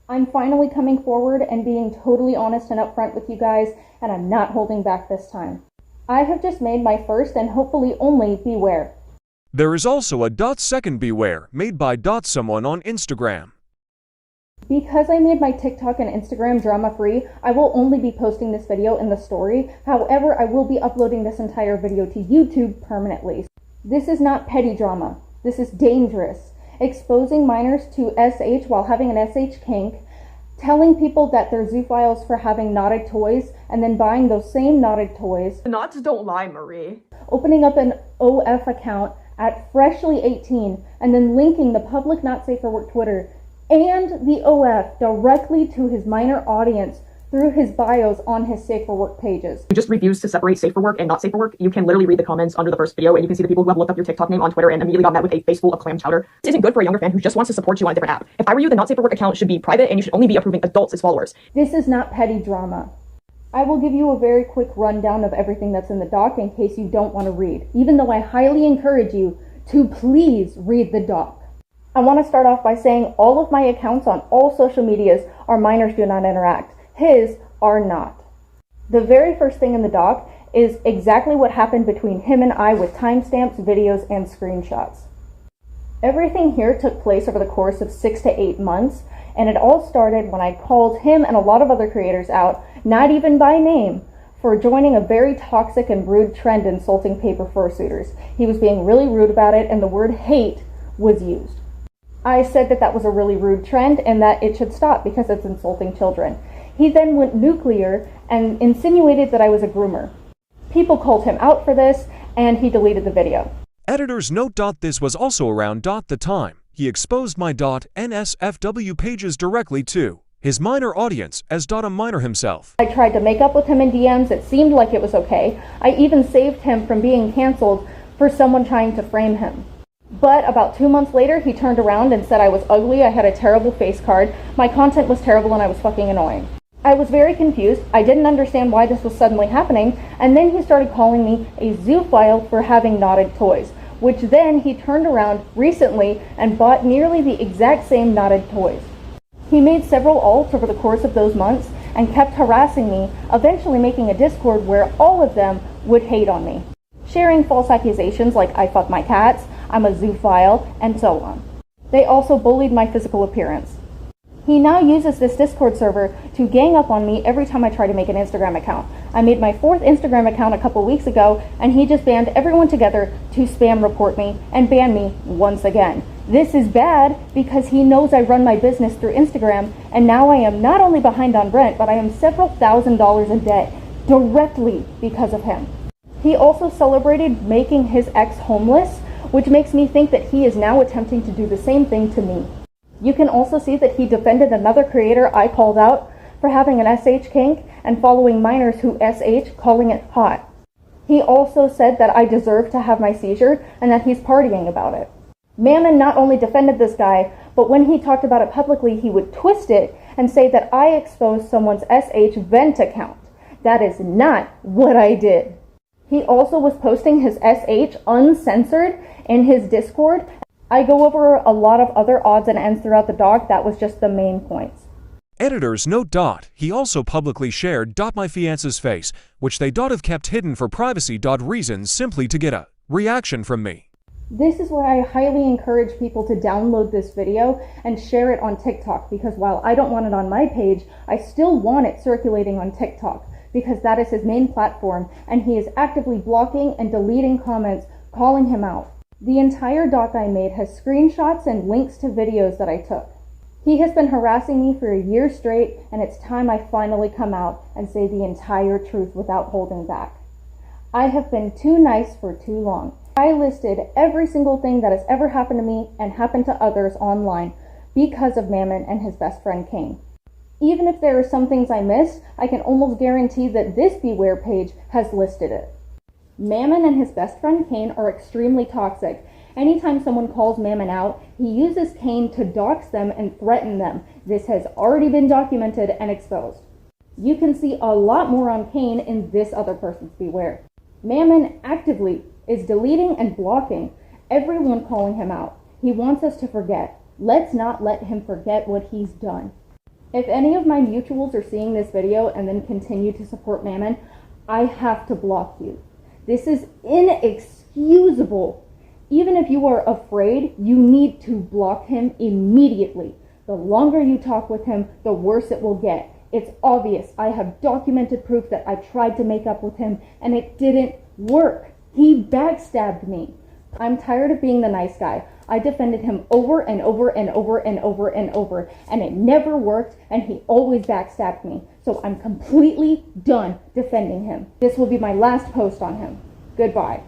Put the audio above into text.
I'm finally coming forward and being totally honest and upfront with you guys, and I'm not holding back this time. I have just made my first and hopefully only beware. There is also a second beware made by someone on Instagram. Because I made my TikTok and Instagram drama-free, I will only be posting this video in the story. However, I will be uploading this entire video to YouTube permanently. This is not petty drama. This is dangerous. Exposing minors to SH while having an SH kink, telling people that they're zoophiles for having knotted toys, and then buying those same knotted toys. The knots don't lie, Marie. Opening up an OF account at freshly 18, and then linking the public Not Safe for Work Twitter and the OF directly to his minor audience through his bios on his Safe for Work pages. You just refuse to separate safe for work and not safe for work. You can literally read the comments under the first video, and you can see the people who have looked up your TikTok name on Twitter and immediately got met with a face full of clam chowder. This isn't good for a younger fan who just wants to support you on a different app. If I were you, the not safe for work account should be private, and you should only be approving adults as followers. This is not petty drama. I will give you a very quick rundown of everything that's in the doc in case you don't want to read, even though I highly encourage you to please read the doc. I want to start off by saying all of my accounts on all social medias are minors do not interact. His are not. The very first thing in the doc is exactly what happened between him and I with timestamps, videos, and screenshots. Everything here took place over the course of 6 to 8 months, and it all started when I called him and a lot of other creators out, not even by name, for joining a very toxic and rude trend insulting paper fursuiters. He was being really rude about it, and the word hate was used. I said that that was a really rude trend and that it should stop because it's insulting children. He then went nuclear and insinuated that I was a groomer. People called him out for this, and he deleted the video. Editors note this was also around the time he exposed my NSFW pages directly to his minor audience as a minor himself. I tried to make up with him in DMs. It seemed like it was okay. I even saved him from being canceled for someone trying to frame him. But about 2 months later, he turned around and said I was ugly, I had a terrible face card, my content was terrible, and I was fucking annoying. I was very confused. I didn't understand why this was suddenly happening, and then he started calling me a zoophile for having knotted toys, which then he turned around recently and bought nearly the exact same knotted toys. He made several alts over the course of those months and kept harassing me, eventually making a Discord where all of them would hate on me, sharing false accusations like I fuck my cats, I'm a zoophile, and so on. They also bullied my physical appearance. He now uses this Discord server to gang up on me every time I try to make an Instagram account. I made my 4th Instagram account a couple weeks ago, and he just banned everyone together to spam report me and ban me once again. This is bad because he knows I run my business through Instagram, and now I am not only behind on rent, but I am several $1,000s in debt directly because of him. He also celebrated making his ex homeless, which makes me think that he is now attempting to do the same thing to me. You can also see that he defended another creator I called out for having an SH kink and following minors who SH, calling it hot. He also said that I deserve to have my seizure and that he's partying about it. Mammon not only defended this guy, but when he talked about it publicly, he would twist it and say that I exposed someone's SH vent account. That is not what I did. He also was posting his SH uncensored in his Discord. I go over a lot of other odds and ends throughout the doc. That was just the main points. Editors note he also publicly shared my fiance's face, which they have kept hidden for privacy reasons simply to get a reaction from me. This is why I highly encourage people to download this video and share it on TikTok, because while I don't want it on my page, I still want it circulating on TikTok, because that is his main platform, and he is actively blocking and deleting comments calling him out. The entire doc I made has screenshots and links to videos that I took. He has been harassing me for a year straight, and it's time I finally come out and say the entire truth without holding back. I have been too nice for too long. I listed every single thing that has ever happened to me and happened to others online because of Mammon and his best friend Kane. Even if there are some things I missed, I can almost guarantee that this Beware page has listed it. Mammon and his best friend Kane are extremely toxic. Anytime someone calls Mammon out, he uses Kane to dox them and threaten them. This has already been documented and exposed. You can see a lot more on Kane in this other person's Beware. Mammon actively is deleting and blocking everyone calling him out. He wants us to forget. Let's not let him forget what he's done. If any of my mutuals are seeing this video and then continue to support Mammon, I have to block you. This is inexcusable. Even if you are afraid, you need to block him immediately. The longer you talk with him, the worse it will get. It's obvious. I have documented proof that I tried to make up with him and it didn't work. He backstabbed me. I'm tired of being the nice guy. I defended him over and over and over and over and over, and it never worked, and he always backstabbed me. So I'm completely done defending him. This will be my last post on him. Goodbye.